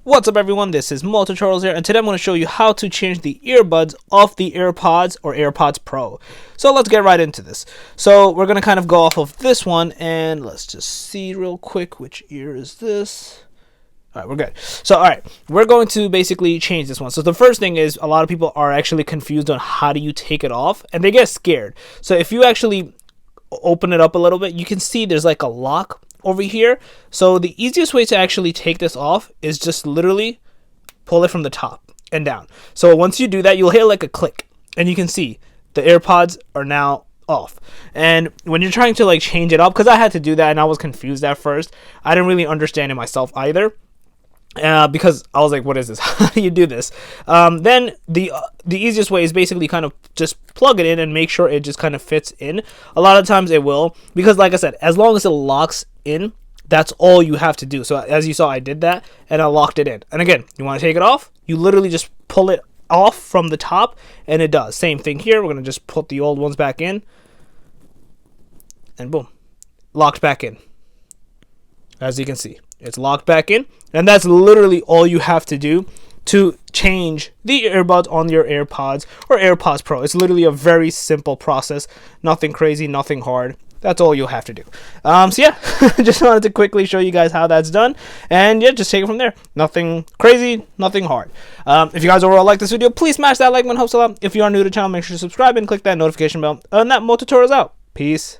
What's up everyone, this is Charles here, and today I'm going to show you how to change the earbuds of the AirPods or AirPods Pro. So let's get right into this. So we're going to kind of go off of this one, and let's just see real quick which ear is this. Alright, we're good. So alright, we're going to basically change this one. So the first thing is, a lot of people are actually confused on how do you take it off, and they get scared. So if you actually open it up a little bit, you can see there's like a lock over here. So the easiest way to actually take this off is just literally pull it from the top and down. So once you do that, you'll hear like a click, and you can see the AirPods are now off. And when you're trying to like change it up, because I had to do that and I was confused at first, I didn't really understand it myself either. Because I was like, what is this? How do you do this? Then the easiest way is basically kind of just plug it in and make sure it just kind of fits in. A lot of times it will, because like I said, as long as it locks in, that's all you have to do. So as you saw, I did that and I locked it in. And again, you want to take it off, you literally just pull it off from the top and it does. Same thing here. We're going to just put the old ones back in and boom, locked back in. As you can see, it's locked back in, and that's literally all you have to do to change the earbuds on your AirPods or AirPods Pro. It's literally a very simple process, nothing crazy, nothing hard. That's all you'll have to do. So yeah, just wanted to quickly show you guys how that's done, and yeah, just take it from there. Nothing crazy, nothing hard. If you guys overall like this video, please smash that like button, helps a lot. If you are new to the channel, make sure to subscribe and click that notification bell. And that more tutorials out. Peace.